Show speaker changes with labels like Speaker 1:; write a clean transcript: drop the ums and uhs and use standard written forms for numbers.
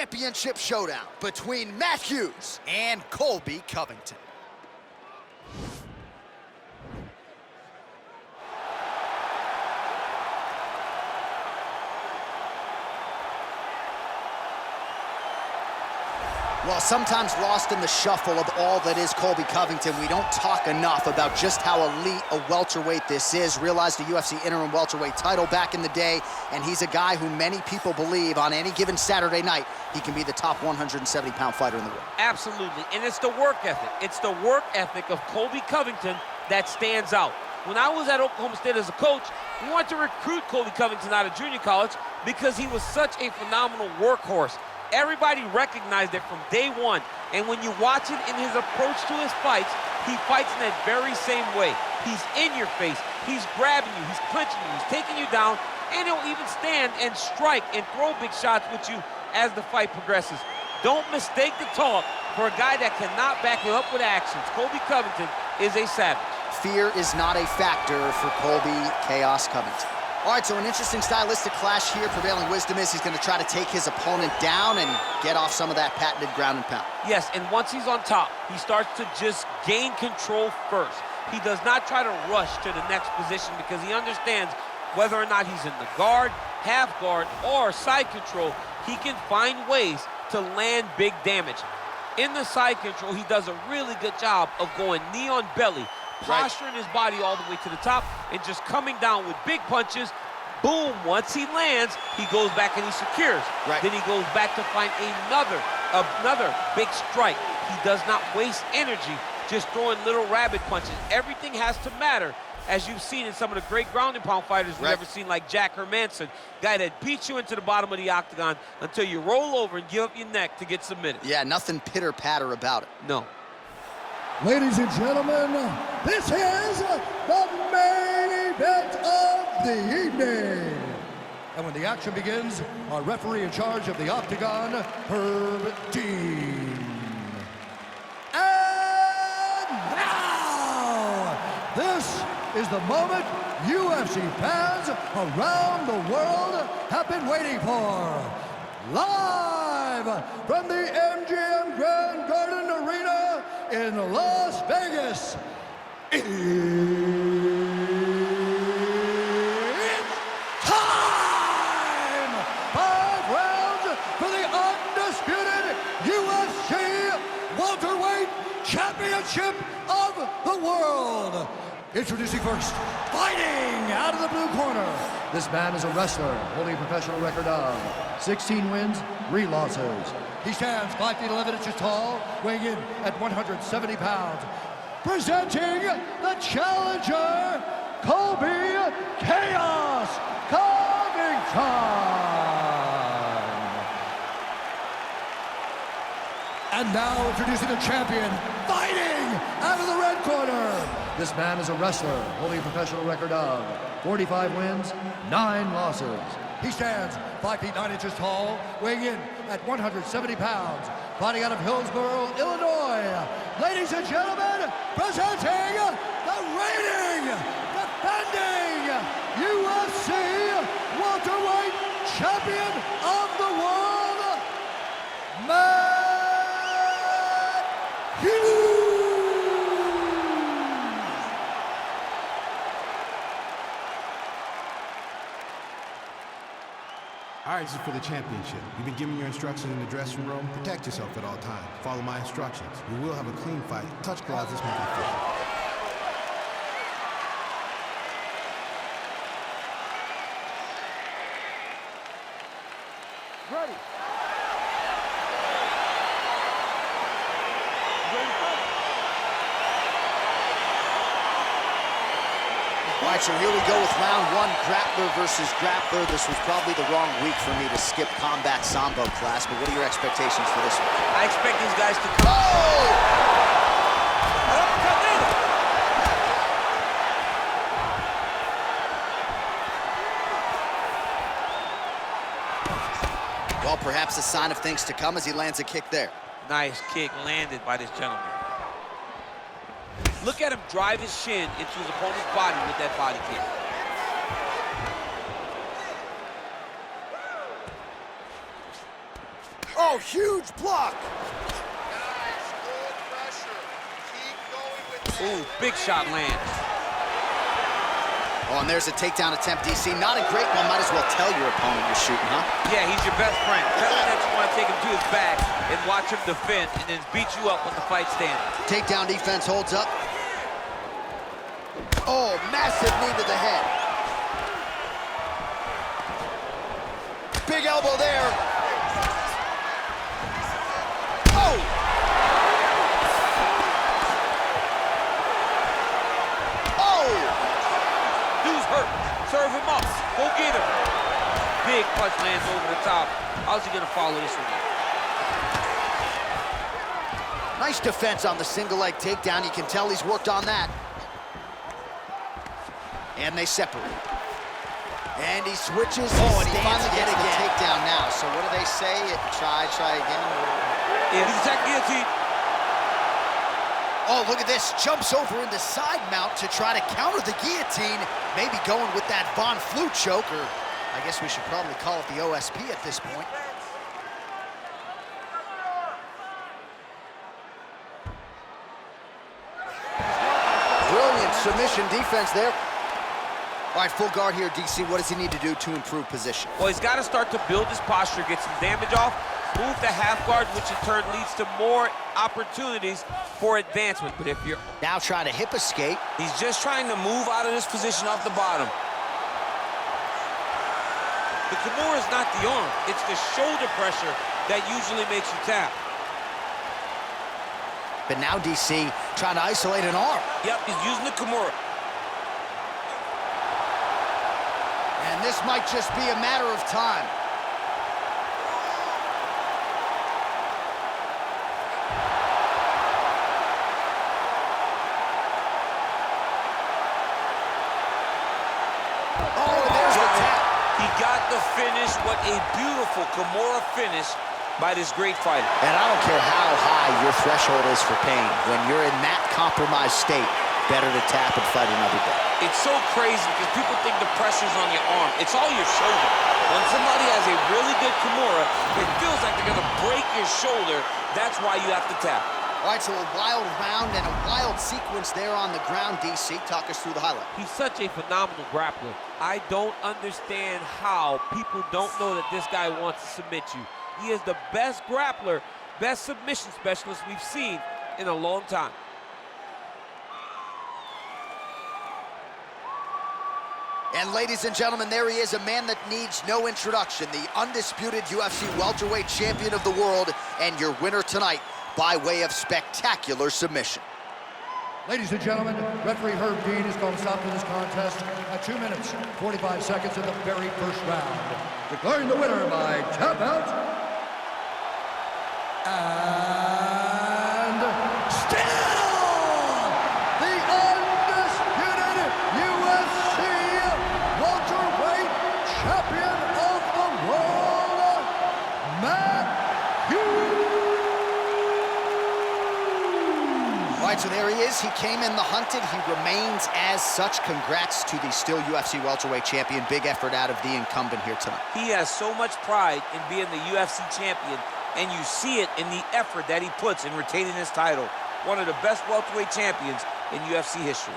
Speaker 1: championship showdown between Matt Hughes and Colby Covington. Well, sometimes lost in the shuffle of all that is Colby Covington, we don't talk enough about just how elite a welterweight this is. Realized the UFC interim welterweight title back in the day, and he's a guy who many people believe on any given Saturday night, he can be the top 170-pound fighter in the world.
Speaker 2: Absolutely, and it's the work ethic. It's the work ethic of Colby Covington that stands out. When I was at Oklahoma State as a coach, we wanted to recruit Colby Covington out of junior college because he was such a phenomenal workhorse. Everybody recognized it from day one, and when you watch it in his approach to his fights, he fights in that very same way. He's in your face, he's grabbing you, he's clinching you, he's taking you down, and he'll even stand and strike and throw big shots with you as the fight progresses. Don't mistake the talk for a guy that cannot back it up with actions. Colby Covington is a savage.
Speaker 1: Fear is not a factor for Colby Chaos Covington. All right, so an interesting stylistic clash here. Prevailing wisdom is he's going to try to take his opponent down and get off some of that patented ground and pound.
Speaker 2: Yes, and once he's on top, he starts to just gain control first. He does not try to rush to the next position because he understands whether or not he's in the guard, half guard, or side control, he can find ways to land big damage. In the side control, he does a really good job of going knee on belly, posturing his body all the way to the top and just coming down with big punches. Boom, once he lands, he goes back and he secures. Then he goes back to find another big strike. He does not waste energy just throwing little rabbit punches. Everything has to matter, as you've seen in some of the great ground and pound fighters we've ever seen, like Jack Hermanson, guy that beats you into the bottom of the octagon until you roll over and give up your neck to get submitted.
Speaker 1: Yeah, nothing pitter-patter about it.
Speaker 2: No.
Speaker 3: Ladies and gentlemen, this is the main event of the evening. And when the action begins, our referee in charge of the octagon, Herb Dean. And now, this is the moment UFC fans around the world have been waiting for. Live from the MGM Grand Garden Arena in Las Vegas, it's time! 5 rounds for the undisputed UFC welterweight championship of the world. Introducing first, fighting out of the blue corner. This man is a wrestler holding a professional record of 16 wins, 3 losses. He stands 5 feet 11 inches tall, weighing in at 170 pounds. Presenting the challenger, Colby Chaos Covington. And now introducing the champion, fighting out of the red corner. This man is a wrestler holding a professional record of 45 wins, 9 losses. He stands 5 feet 9 inches tall, weighing in at 170 pounds, fighting out of Hillsboro, Illinois. Ladies and gentlemen, presenting the reigning, defending UFC welterweight champion of the world, Matt Hughes.
Speaker 4: All right, this is for the championship. You've been given your instructions in the dressing room. Protect yourself at all times. Follow my instructions. We will have a clean fight. Touch gloves, this make it official.
Speaker 3: Ready.
Speaker 1: All right, so here we go with round 1, grappler versus grappler. This was probably the wrong week for me to skip combat sambo class, but what are your expectations for this one?
Speaker 2: I expect these guys to come. Oh!
Speaker 1: Well, perhaps a sign of things to come as he lands a kick there.
Speaker 2: Nice kick landed by this gentleman. Look at him drive his shin into his opponent's body with that body kick.
Speaker 1: Oh, huge block.
Speaker 2: Ooh, big shot lands.
Speaker 1: Oh, and there's a takedown attempt, DC. Not a great one. Might as well tell your opponent you're shooting, huh?
Speaker 2: Yeah, he's your best friend. Tell him that you want to take him to his back and watch him defend and then beat you up when the fight's standing.
Speaker 1: Takedown defense holds up. Oh, massive knee to the head. Big elbow there. Oh! Oh!
Speaker 2: Dude's hurt. Serve him up. Go get him. Big punch lands over the top. How's he gonna follow this one up?
Speaker 1: Nice defense on the single leg takedown. You can tell he's worked on that. And they separate. And he switches. Oh, and he finally gets the takedown now. So what do they say? Try again.
Speaker 2: Yeah, he's attack guillotine.
Speaker 1: Oh, look at this. Jumps over into side mount to try to counter the guillotine. Maybe going with that Von Flue choke, or I guess we should probably call it the OSP at this point. Brilliant submission defense there. All right, full guard here, DC. What does he need to do to improve position?
Speaker 2: Well, he's got to start to build his posture, get some damage off, move to half guard, which in turn leads to more opportunities for advancement. But if you're
Speaker 1: now trying to hip escape,
Speaker 5: he's just trying to move out of this position off the bottom.
Speaker 2: The Kimura is not the arm. It's the shoulder pressure that usually makes you tap.
Speaker 1: but now DC trying to isolate an arm.
Speaker 5: Yep, he's using the Kimura.
Speaker 1: And this might just be a matter of time. Oh, there's the tap.
Speaker 5: He got the finish. What a beautiful Kimura finish by this great fighter.
Speaker 1: And I don't care how high your threshold is for pain. When you're in that compromised state, better to tap and fight another day.
Speaker 5: It's so crazy because people think the pressure's on your arm. It's all your shoulder. When somebody has a really good Kimura, it feels like they're going to break your shoulder. That's why you have to tap.
Speaker 1: All right, so a wild round and a wild sequence there on the ground, DC. Talk us through the highlight.
Speaker 2: He's such a phenomenal grappler. I don't understand how people don't know that this guy wants to submit you. He is the best grappler, best submission specialist we've seen in a long time.
Speaker 1: And ladies and gentlemen, there he is, a man that needs no introduction, the undisputed UFC welterweight champion of the world, and your winner tonight by way of spectacular submission.
Speaker 3: Ladies and gentlemen, referee Herb Dean has called a stop to this contest at 2 minutes, 45 seconds of the very first round. Declaring the winner by tap out, and still the undisputed UFC welterweight champion of the world, Matt Hughes.
Speaker 1: All right, so there he is. He came in the hunted. He remains as such. Congrats to the still UFC welterweight champion. Big effort out of the incumbent here tonight.
Speaker 2: He has so much pride in being the UFC champion, and you see it in the effort that he puts in retaining his title. One of the best welterweight champions in UFC history.